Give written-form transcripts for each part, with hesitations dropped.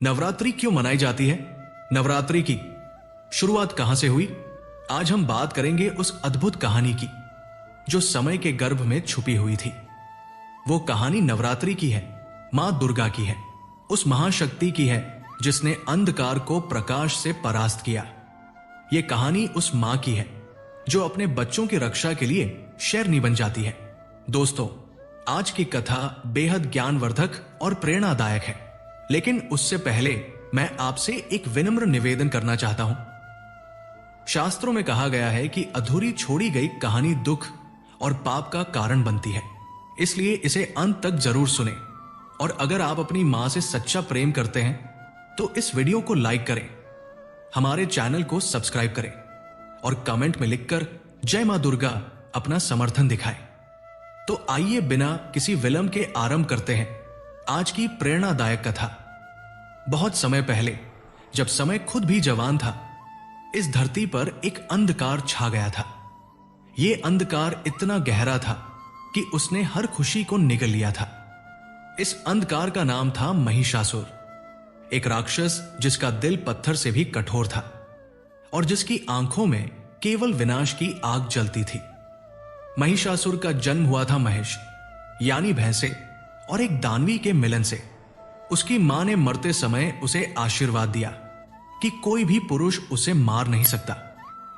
नवरात्रि क्यों मनाई जाती है? नवरात्रि की शुरुआत कहां से हुई? आज हम बात करेंगे उस अद्भुत कहानी की जो समय के गर्भ में छुपी हुई थी। वो कहानी नवरात्रि की है, मां दुर्गा की है, उस महाशक्ति की है जिसने अंधकार को प्रकाश से परास्त किया। ये कहानी उस मां की है जो अपने बच्चों की रक्षा के लिए शेरनी बन जाती है। दोस्तों, आज की कथा बेहद ज्ञानवर्धक और प्रेरणादायक है, लेकिन उससे पहले मैं आपसे एक विनम्र निवेदन करना चाहता हूं। शास्त्रों में कहा गया है कि अधूरी छोड़ी गई कहानी दुख और पाप का कारण बनती है, इसलिए इसे अंत तक जरूर सुने। और अगर आप अपनी मां से सच्चा प्रेम करते हैं तो इस वीडियो को लाइक करें, हमारे चैनल को सब्सक्राइब करें और कमेंट में लिखकर जय मां दुर्गा अपना समर्थन दिखाएं। तो आइए बिना किसी विलंब के आरंभ करते हैं आज की प्रेरणादायक कथा। बहुत समय पहले, जब समय खुद भी जवान था, इस धरती पर एक अंधकार छा गया था। यह अंधकार इतना गहरा था कि उसने हर खुशी को निगल लिया था। इस अंधकार का नाम था महिषासुर, एक राक्षस जिसका दिल पत्थर से भी कठोर था और जिसकी आंखों में केवल विनाश की आग जलती थी। महिषासुर का जन्म हुआ था महेश यानी भैंसे और एक दानवी के मिलन से। उसकी मां ने मरते समय उसे आशीर्वाद दिया कि कोई भी पुरुष उसे मार नहीं सकता।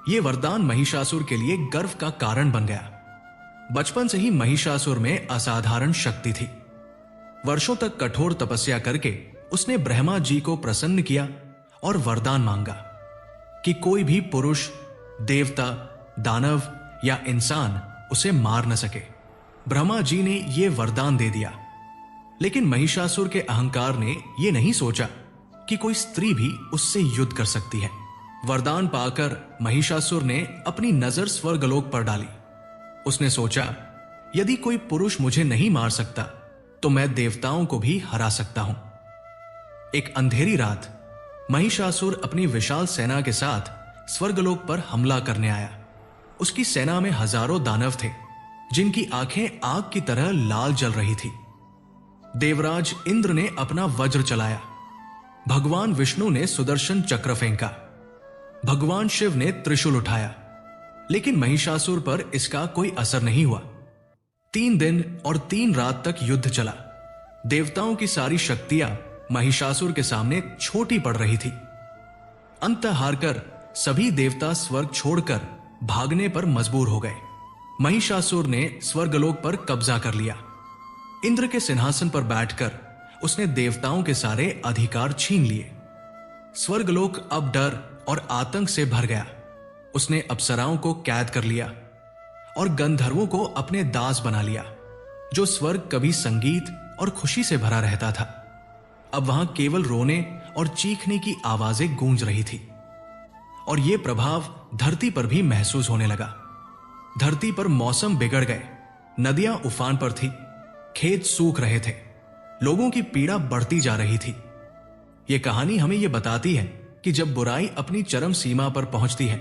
यह वरदान महिषासुर के लिए गर्व का कारण बन गया। बचपन से ही महिषासुर में असाधारण शक्ति थी। वर्षों तक कठोर तपस्या करके उसने ब्रह्मा जी को प्रसन्न किया और वरदान मांगा कि कोई भी पुरुष, देवता, दानव या इंसान उसे मार न सके। ब्रह्मा जी ने यह वरदान दे दिया, लेकिन महिषासुर के अहंकार ने यह नहीं सोचा कि कोई स्त्री भी उससे युद्ध कर सकती है। वरदान पाकर महिषासुर ने अपनी नजर स्वर्गलोक पर डाली। उसने सोचा, यदि कोई पुरुष मुझे नहीं मार सकता तो मैं देवताओं को भी हरा सकता हूं। एक अंधेरी रात महिषासुर अपनी विशाल सेना के साथ स्वर्गलोक पर हमला करने आया। उसकी सेना में हजारों दानव थे जिनकी आंखें आग की तरह लाल जल रही थी। देवराज इंद्र ने अपना वज्र चलाया, भगवान विष्णु ने सुदर्शन चक्र फेंका, भगवान शिव ने त्रिशूल उठाया, लेकिन महिषासुर पर इसका कोई असर नहीं हुआ। 3 दिन और 3 रात तक युद्ध चला। देवताओं की सारी शक्तियां महिषासुर के सामने छोटी पड़ रही थी। अंत हारकर सभी देवता स्वर्ग छोड़कर भागने पर मजबूर हो गए। महिषासुर ने स्वर्गलोक पर कब्जा कर लिया। इंद्र के सिंहासन पर बैठकर उसने देवताओं के सारे अधिकार छीन लिए। स्वर्गलोक अब डर और आतंक से भर गया। उसने अप्सराओं को कैद कर लिया और गंधर्वों को अपने दास बना लिया। जो स्वर्ग कभी संगीत और खुशी से भरा रहता था, अब वहां केवल रोने और चीखने की आवाजें गूंज रही थी। और यह प्रभाव धरती पर भी महसूस होने लगा। धरती पर मौसम बिगड़ गए, नदियां उफान पर थी, खेत सूख रहे थे, लोगों की पीड़ा बढ़ती जा रही थी। यह कहानी हमें यह बताती है कि जब बुराई अपनी चरम सीमा पर पहुंचती है,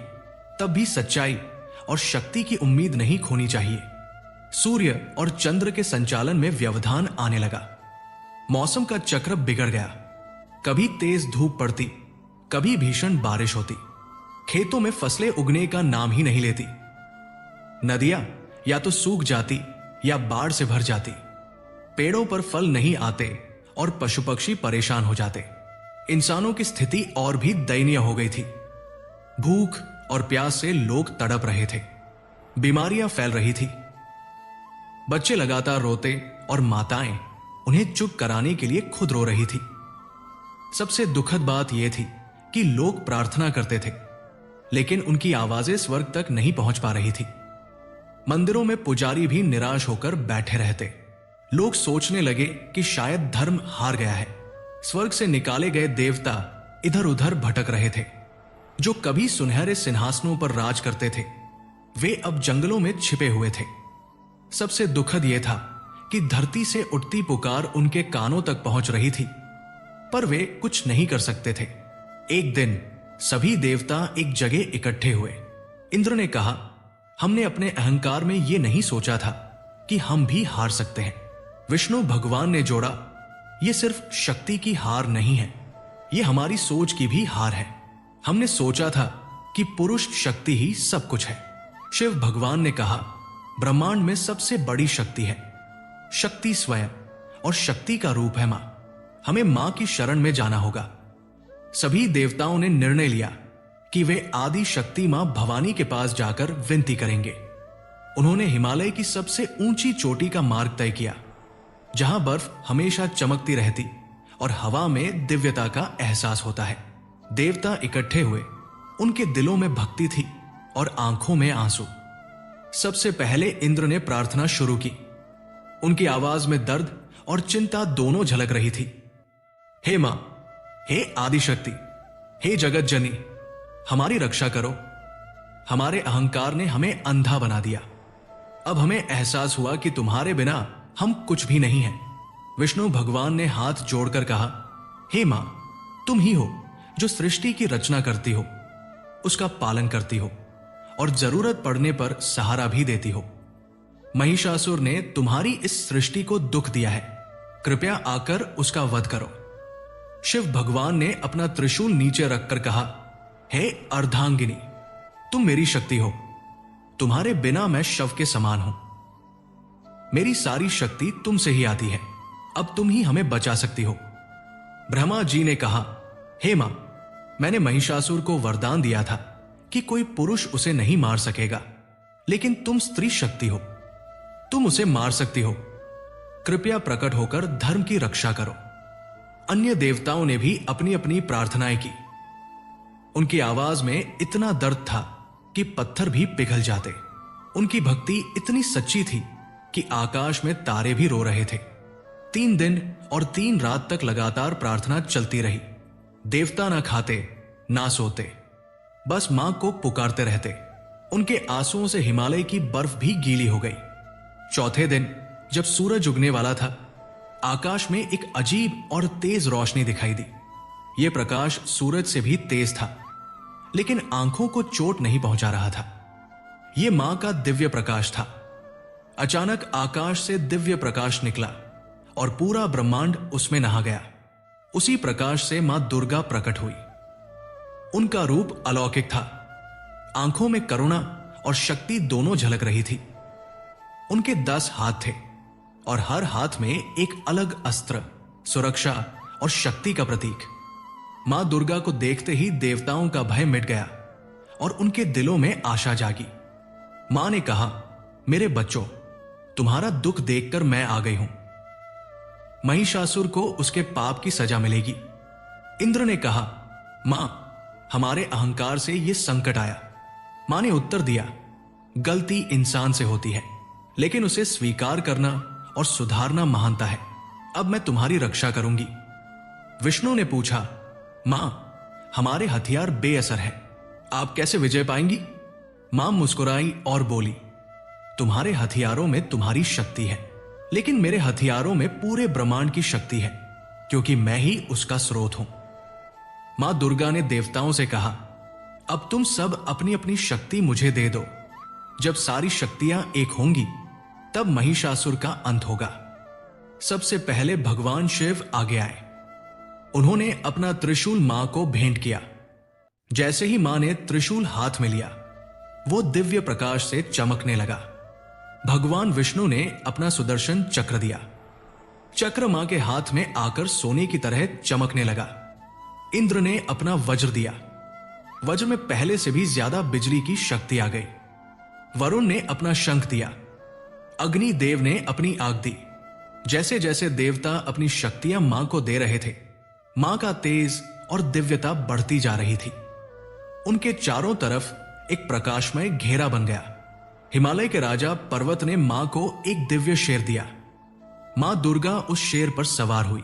तब भी सच्चाई और शक्ति की उम्मीद नहीं खोनी चाहिए। सूर्य और चंद्र के संचालन में व्यवधान आने लगा। मौसम का चक्र बिगड़ गया। कभी तेज धूप पड़ती, कभी भीषण बारिश होती। खेतों में फसलें उगने का नाम ही नहीं लेती। नदियां या तो सूख जाती या बाढ़ से भर जाती। पेड़ों पर फल नहीं आते और पशु पक्षी परेशान हो जाते। इंसानों की स्थिति और भी दयनीय हो गई थी। भूख और प्यास से लोग तड़प रहे थे। बीमारियां फैल रही थी। बच्चे लगातार रोते और माताएं उन्हें चुप कराने के लिए खुद रो रही थी। सबसे दुखद बात यह थी कि लोग प्रार्थना करते थे, लेकिन उनकी आवाजें स्वर्ग तक नहीं पहुंच पा रही थी। मंदिरों में पुजारी भी निराश होकर बैठे रहते। लोग सोचने लगे कि शायद धर्म हार गया है। स्वर्ग से निकाले गए देवता इधर उधर भटक रहे थे। जो कभी सुनहरे सिंहासनों पर राज करते थे, वे अब जंगलों में छिपे हुए थे। सबसे दुखद यह था कि धरती से उठती पुकार उनके कानों तक पहुंच रही थी, पर वे कुछ नहीं कर सकते थे। एक दिन सभी देवता एक जगह इकट्ठे हुए। इंद्र ने कहा, हमने अपने अहंकार में यह नहीं सोचा था कि हम भी हार सकते हैं। विष्णु भगवान ने जोड़ा, यह सिर्फ शक्ति की हार नहीं है, ये हमारी सोच की भी हार है। हमने सोचा था कि पुरुष शक्ति ही सब कुछ है। शिव भगवान ने कहा, ब्रह्मांड में सबसे बड़ी शक्ति है, शक्ति स्वयं, और शक्ति का रूप है मां। हमें मां की शरण में जाना होगा। सभी देवताओं ने निर्णय लिया कि वे आदि शक्ति मां भवानी के पास जाकर विनती करेंगे। उन्होंने हिमालय की सबसे ऊंची चोटी का मार्ग तय किया, जहां बर्फ हमेशा चमकती रहती और हवा में दिव्यता का एहसास होता है। देवता इकट्ठे हुए। उनके दिलों में भक्ति थी और आंखों में आंसू। सबसे पहले इंद्र ने प्रार्थना शुरू की। उनकी आवाज में दर्द और चिंता दोनों झलक रही थी। हे मां, हे आदिशक्ति, हे जगत जनी, हमारी रक्षा करो। हमारे अहंकार ने हमें अंधा बना दिया। अब हमें एहसास हुआ कि तुम्हारे बिना हम कुछ भी नहीं हैं। विष्णु भगवान ने हाथ जोड़कर कहा, हे मां, तुम ही हो जो सृष्टि की रचना करती हो, उसका पालन करती हो और जरूरत पड़ने पर सहारा भी देती हो। महिषासुर ने तुम्हारी इस सृष्टि को दुख दिया है, कृपया आकर उसका वध करो। शिव भगवान ने अपना त्रिशूल नीचे रखकर कहा, हे अर्धांगिनी, तुम मेरी शक्ति हो। तुम्हारे बिना मैं शव के समान हूं। मेरी सारी शक्ति तुमसे ही आती है। अब तुम ही हमें बचा सकती हो। ब्रह्मा जी ने कहा, हे मां, मैंने महिषासुर को वरदान दिया था कि कोई पुरुष उसे नहीं मार सकेगा, लेकिन तुम स्त्री शक्ति हो, तुम उसे मार सकती हो। कृपया प्रकट होकर धर्म की रक्षा करो। अन्य देवताओं ने भी अपनी अपनी प्रार्थनाएं की। उनकी आवाज में इतना दर्द था कि पत्थर भी पिघल जाते। उनकी भक्ति इतनी सच्ची थी कि आकाश में तारे भी रो रहे थे। 3 दिन और 3 रात तक लगातार प्रार्थना चलती रही। देवता ना खाते ना सोते, बस मां को पुकारते रहते। उनके आंसुओं से हिमालय की बर्फ भी गीली हो गई। चौथे दिन जब सूरज उगने वाला था, आकाश में एक अजीब और तेज रोशनी दिखाई दी। यह प्रकाश सूरज से भी तेज था, लेकिन आंखों को चोट नहीं पहुंचा रहा था। यह मां का दिव्य प्रकाश था। अचानक आकाश से दिव्य प्रकाश निकला और पूरा ब्रह्मांड उसमें नहा गया। उसी प्रकाश से मां दुर्गा प्रकट हुई। उनका रूप अलौकिक था। आंखों में करुणा और शक्ति दोनों झलक रही थी। उनके 10 हाथ थे और हर हाथ में एक अलग अस्त्र, सुरक्षा और शक्ति का प्रतीक। मां दुर्गा को देखते ही देवताओं का भय मिट गया और उनके दिलों में आशा जागी। मां ने कहा, मेरे बच्चों, तुम्हारा दुख देखकर मैं आ गई हूं। महिषासुर को उसके पाप की सजा मिलेगी। इंद्र ने कहा, मां, हमारे अहंकार से यह संकट आया। मां ने उत्तर दिया, गलती इंसान से होती है, लेकिन उसे स्वीकार करना और सुधारना महानता है। अब मैं तुम्हारी रक्षा करूंगी। विष्णु ने पूछा, मां, हमारे हथियार बेअसर हैं, आप कैसे विजय पाएंगी? मां मुस्कुराई और बोली, तुम्हारे हथियारों में तुम्हारी शक्ति है, लेकिन मेरे हथियारों में पूरे ब्रह्मांड की शक्ति है, क्योंकि मैं ही उसका स्रोत हूं। मां दुर्गा ने देवताओं से कहा, अब तुम सब अपनी अपनी शक्ति मुझे दे दो। जब सारी शक्तियां एक होंगी, तब महिषासुर का अंत होगा। सबसे पहले भगवान शिव आगे आए। उन्होंने अपना त्रिशूल मां को भेंट किया। जैसे ही मां ने त्रिशूल हाथ में लिया, वो दिव्य प्रकाश से चमकने लगा। भगवान विष्णु ने अपना सुदर्शन चक्र दिया। चक्र मां के हाथ में आकर सोने की तरह चमकने लगा। इंद्र ने अपना वज्र दिया। वज्र में पहले से भी ज्यादा बिजली की शक्ति आ गई। वरुण ने अपना शंख दिया। अग्नि देव ने अपनी आग दी। जैसे जैसे देवता अपनी शक्तियां मां को दे रहे थे, मां का तेज और दिव्यता बढ़ती जा रही थी। उनके चारों तरफ एक प्रकाशमय घेरा बन गया। हिमालय के राजा पर्वत ने मां को एक दिव्य शेर दिया। मां दुर्गा उस शेर पर सवार हुई।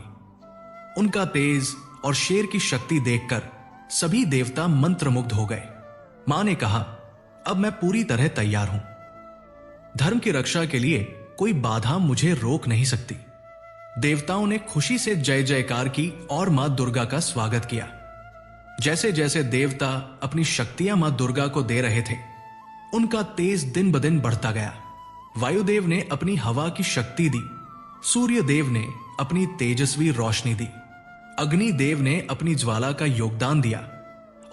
उनका तेज और शेर की शक्ति देखकर सभी देवता मंत्रमुग्ध हो गए। मां ने कहा, अब मैं पूरी तरह तैयार हूं। धर्म की रक्षा के लिए कोई बाधा मुझे रोक नहीं सकती। देवताओं ने खुशी से जय जयकार की और मां दुर्गा का स्वागत किया। जैसे जैसे देवता अपनी शक्तियां मां दुर्गा को दे रहे थे, उनका तेज दिन ब दिन बढ़ता गया। वायुदेव ने अपनी हवा की शक्ति दी। सूर्य देव ने अपनी तेजस्वी रोशनी दी। अग्निदेव ने अपनी ज्वाला का योगदान दिया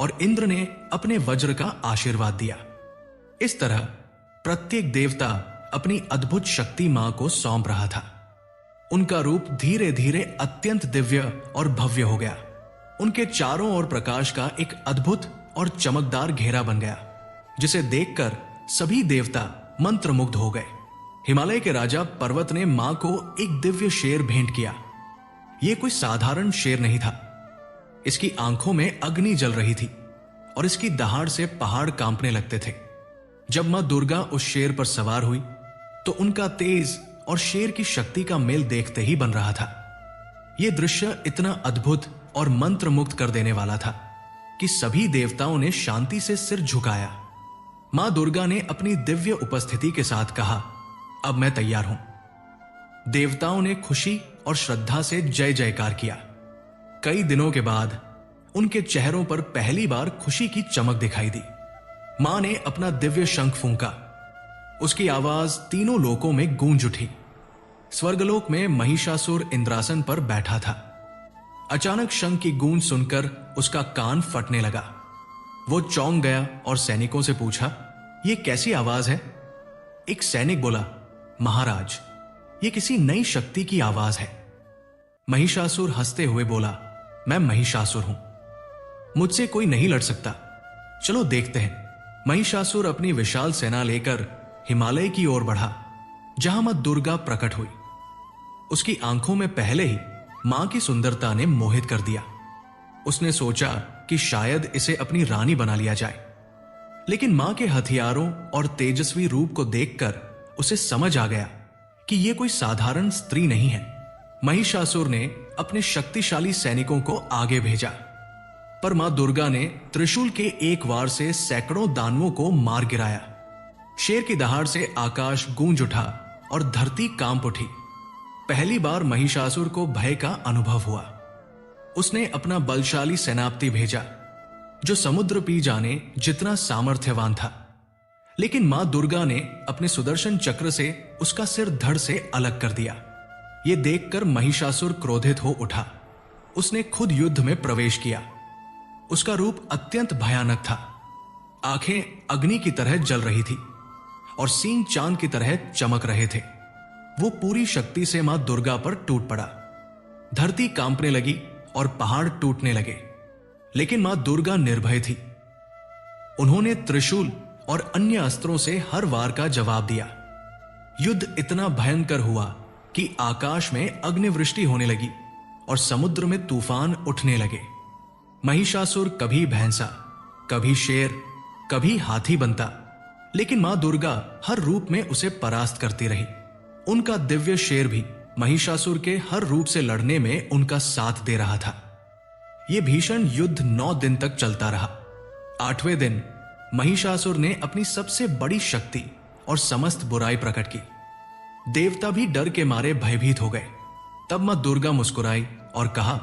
और इंद्र ने अपने वज्र का आशीर्वाद दिया। इस तरह प्रत्येक देवता अपनी अद्भुत शक्ति मां को सौंप रहा था। उनका रूप धीरे धीरे अत्यंत दिव्य और भव्य हो गया। उनके चारों ओर प्रकाश का एक अद्भुत और चमकदार घेरा बन गया, जिसे देखकर सभी देवता मंत्रमुग्ध हो गए। हिमालय के राजा पर्वत ने मां को एक दिव्य शेर भेंट किया। यह कोई साधारण शेर नहीं था। इसकी आंखों में अग्नि जल रही थी और इसकी दहाड़ से पहाड़ कांपने लगते थे। जब मां दुर्गा उस शेर पर सवार हुई तो उनका तेज और शेर की शक्ति का मेल देखते ही बन रहा था। यह दृश्य इतना अद्भुत और मंत्रमुग्ध कर देने वाला था कि सभी देवताओं ने शांति से सिर झुकाया। मां दुर्गा ने अपनी दिव्य उपस्थिति के साथ कहा, अब मैं तैयार हूं। देवताओं ने खुशी और श्रद्धा से जय जयकार किया। कई दिनों के बाद उनके चेहरों पर पहली बार खुशी की चमक दिखाई दी। मां ने अपना दिव्य शंख फूंका। उसकी आवाज तीनों लोकों में गूंज उठी। स्वर्गलोक में महिषासुर इंद्रासन पर बैठा था। अचानक शंख की गूंज सुनकर उसका कान फटने लगा। वो चौंक गया और सैनिकों से पूछा, यह कैसी आवाज है? एक सैनिक बोला, महाराज, यह किसी नई शक्ति की आवाज है। महिषासुर हंसते हुए बोला, मैं महिषासुर हूं, मुझसे कोई नहीं लड़ सकता। चलो देखते हैं। महिषासुर अपनी विशाल सेना लेकर हिमालय की ओर बढ़ा, जहां मां दुर्गा प्रकट हुई। उसकी आंखों में पहले ही मां की सुंदरता ने मोहित कर दिया। उसने सोचा कि शायद इसे अपनी रानी बना लिया जाए, लेकिन मां के हथियारों और तेजस्वी रूप को देखकर उसे समझ आ गया कि यह कोई साधारण स्त्री नहीं है। महिषासुर ने अपने शक्तिशाली सैनिकों को आगे भेजा, पर मां दुर्गा ने त्रिशूल के एक वार से सैकड़ों दानवों को मार गिराया। शेर की दहाड़ से आकाश गूंज उठा और धरती कांप उठी। पहली बार महिषासुर को भय का अनुभव हुआ। उसने अपना बलशाली सेनापति भेजा, जो समुद्र पी जाने जितना सामर्थ्यवान था। लेकिन मां दुर्गा ने अपने सुदर्शन चक्र से उसका सिर धड़ से अलग कर दिया। यह देखकर महिषासुर क्रोधित हो उठा। उसने खुद युद्ध में प्रवेश किया। उसका रूप अत्यंत भयानक था। आंखें अग्नि की तरह जल रही थी और सींग चांद की तरह चमक रहे थे। वो पूरी शक्ति से मां दुर्गा पर टूट पड़ा। धरती कांपने लगी और पहाड़ टूटने लगे, लेकिन मां दुर्गा निर्भय थी। उन्होंने त्रिशूल और अन्य अस्त्रों से हर वार का जवाब दिया। युद्ध इतना भयंकर हुआ कि आकाश में अग्निवृष्टि होने लगी और समुद्र में तूफान उठने लगे। महिषासुर कभी भैंसा, कभी शेर, कभी हाथी बनता, लेकिन मां दुर्गा हर रूप में उसे परास्त करती रही। उनका दिव्य शेर भी महिषासुर के हर रूप से लड़ने में उनका साथ दे रहा था। यह भीषण युद्ध 9 दिन तक चलता रहा। 8वें दिन महिषासुर ने अपनी सबसे बड़ी शक्ति और समस्त बुराई प्रकट की। देवता भी डर के मारे भयभीत हो गए। तब मां दुर्गा मुस्कुराई और कहा,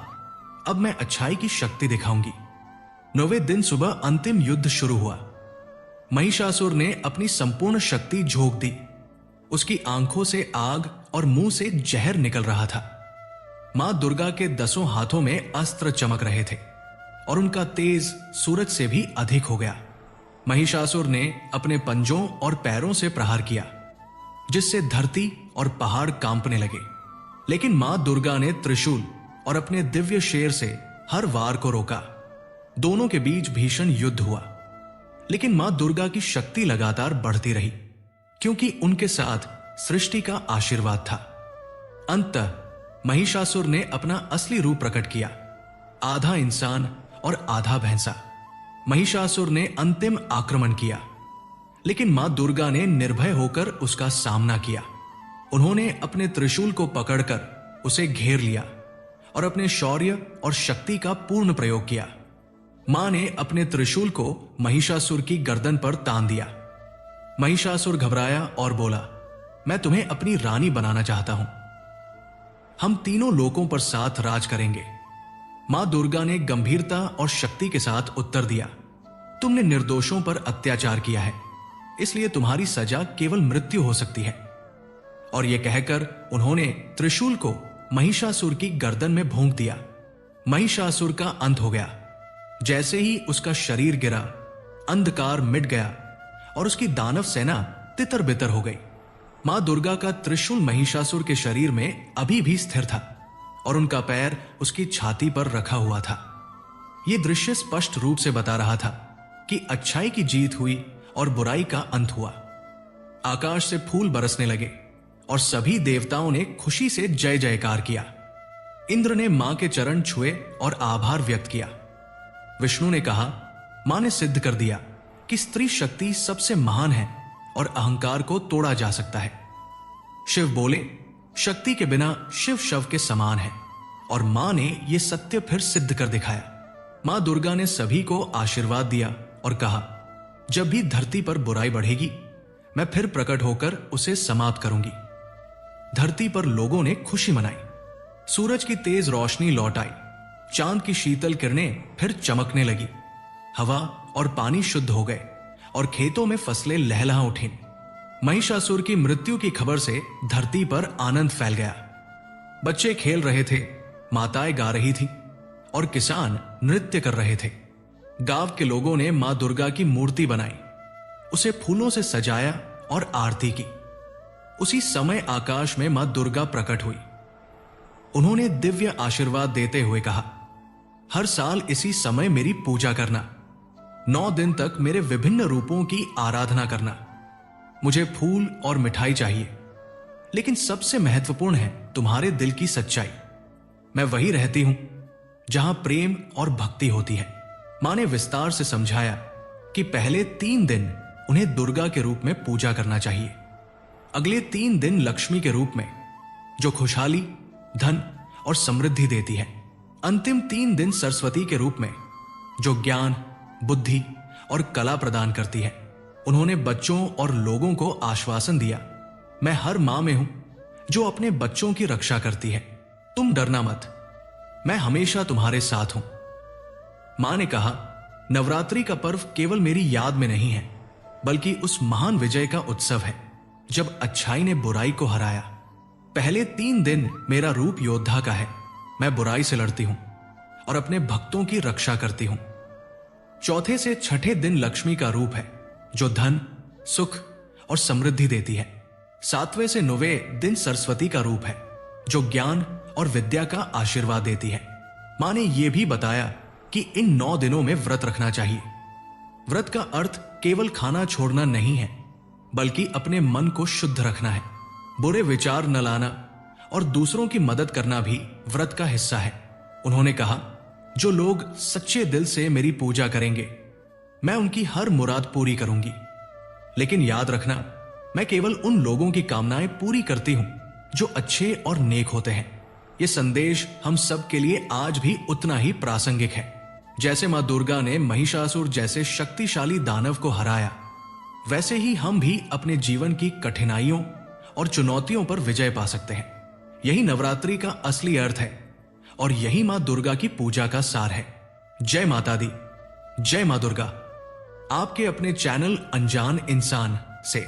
अब मैं अच्छाई की शक्ति दिखाऊंगी। 9वें दिन सुबह अंतिम युद्ध शुरू हुआ। महिषासुर ने अपनी संपूर्ण शक्ति झोंक दी। उसकी आंखों से आग और मुंह से जहर निकल रहा था। मां दुर्गा के 10 हाथों में अस्त्र चमक रहे थे और उनका तेज सूरज से भी अधिक हो गया। महिषासुर ने अपने पंजों और पैरों से प्रहार किया, जिससे धरती और पहाड़ कांपने लगे। लेकिन मां दुर्गा ने त्रिशूल और अपने दिव्य शेर से हर वार को रोका। दोनों के बीच भीषण युद्ध हुआ, लेकिन मां दुर्गा की शक्ति लगातार बढ़ती रही, क्योंकि उनके साथ सृष्टि का आशीर्वाद था। अंततः महिषासुर ने अपना असली रूप प्रकट किया, आधा इंसान और आधा भैंसा। महिषासुर ने अंतिम आक्रमण किया, लेकिन मां दुर्गा ने निर्भय होकर उसका सामना किया। उन्होंने अपने त्रिशूल को पकड़कर उसे घेर लिया और अपने शौर्य और शक्ति का पूर्ण प्रयोग किया। मां ने अपने त्रिशूल को महिषासुर की गर्दन पर तान दिया। महिषासुर घबराया और बोला, मैं तुम्हें अपनी रानी बनाना चाहता हूं। हम तीनों लोकों पर साथ राज करेंगे। मां दुर्गा ने गंभीरता और शक्ति के साथ उत्तर दिया, तुमने निर्दोषों पर अत्याचार किया है, इसलिए तुम्हारी सजा केवल मृत्यु हो सकती है। और यह कहकर उन्होंने त्रिशूल को महिषासुर की गर्दन में भोंक दिया। महिषासुर का अंत हो गया। जैसे ही उसका शरीर गिरा, अंधकार मिट गया और उसकी दानव सेना तितर बितर हो गई। मां दुर्गा का त्रिशूल महिषासुर के शरीर में अभी भी स्थिर था और उनका पैर उसकी छाती पर रखा हुआ था। यह दृश्य स्पष्ट रूप से बता रहा था कि अच्छाई की जीत हुई और बुराई का अंत हुआ। आकाश से फूल बरसने लगे और सभी देवताओं ने खुशी से जय जयकार किया। इंद्र ने मां के चरण छुए और आभार व्यक्त किया। विष्णु ने कहा, मां ने सिद्ध कर दिया कि स्त्री शक्ति सबसे महान है और अहंकार को तोड़ा जा सकता है। शिव बोले, शक्ति के बिना शिव शव के समान है, और मां ने यह सत्य फिर सिद्ध कर दिखाया। मां दुर्गा ने सभी को आशीर्वाद दिया और कहा, जब भी धरती पर बुराई बढ़ेगी, मैं फिर प्रकट होकर उसे समाप्त करूंगी। धरती पर लोगों ने खुशी मनाई। सूरज की तेज रोशनी लौट आई। चांद की शीतल किरणें फिर चमकने लगी। हवा और पानी शुद्ध हो गए और खेतों में फसलें लहलहा उठीं। महिषासुर की मृत्यु की खबर से धरती पर आनंद फैल गया। बच्चे खेल रहे थे, माताएं गा रही थीं और किसान नृत्य कर रहे थे। गांव के लोगों ने मां दुर्गा की मूर्ति बनाई, उसे फूलों से सजाया और आरती की। उसी समय आकाश में मां दुर्गा प्रकट हुई। उन्होंने दिव्य आशीर्वाद देते हुए कहा, हर साल इसी समय मेरी पूजा करना। 9 दिन तक मेरे विभिन्न रूपों की आराधना करना। मुझे फूल और मिठाई चाहिए, लेकिन सबसे महत्वपूर्ण है तुम्हारे दिल की सच्चाई। मैं वही रहती हूं जहां प्रेम और भक्ति होती है। मां ने विस्तार से समझाया कि पहले 3 दिन उन्हें दुर्गा के रूप में पूजा करना चाहिए, अगले 3 दिन लक्ष्मी के रूप में, जो खुशहाली, धन और समृद्धि देती है, अंतिम 3 दिन सरस्वती के रूप में, जो ज्ञान, बुद्धि और कला प्रदान करती है। उन्होंने बच्चों और लोगों को आश्वासन दिया, मैं हर मां में हूं जो अपने बच्चों की रक्षा करती है। तुम डरना मत, मैं हमेशा तुम्हारे साथ हूं। मां ने कहा, नवरात्रि का पर्व केवल मेरी याद में नहीं है, बल्कि उस महान विजय का उत्सव है जब अच्छाई ने बुराई को हराया। पहले 3 दिन मेरा रूप योद्धा का है। मैं बुराई से लड़ती हूं और अपने भक्तों की रक्षा करती हूं। चौथे से छठे दिन लक्ष्मी का रूप है, जो धन, सुख और समृद्धि देती है। 7वें से 9वें दिन सरस्वती का रूप है, जो ज्ञान और विद्या का आशीर्वाद देती है। मां ने यह भी बताया कि इन 9 दिनों में व्रत रखना चाहिए। व्रत का अर्थ केवल खाना छोड़ना नहीं है, बल्कि अपने मन को शुद्ध रखना है। बुरे विचार न लाना और दूसरों की मदद करना भी व्रत का हिस्सा है। उन्होंने कहा, जो लोग सच्चे दिल से मेरी पूजा करेंगे, मैं उनकी हर मुराद पूरी करूंगी। लेकिन याद रखना, मैं केवल उन लोगों की कामनाएं पूरी करती हूं जो अच्छे और नेक होते हैं। यह संदेश हम सब के लिए आज भी उतना ही प्रासंगिक है। जैसे मां दुर्गा ने महिषासुर जैसे शक्तिशाली दानव को हराया, वैसे ही हम भी अपने जीवन की कठिनाइयों और चुनौतियों पर विजय पा सकते हैं। यही नवरात्रि का असली अर्थ है और यही मां दुर्गा की पूजा का सार है। जय माता दी, जय मां दुर्गा। आपके अपने चैनल अनजान इंसान से।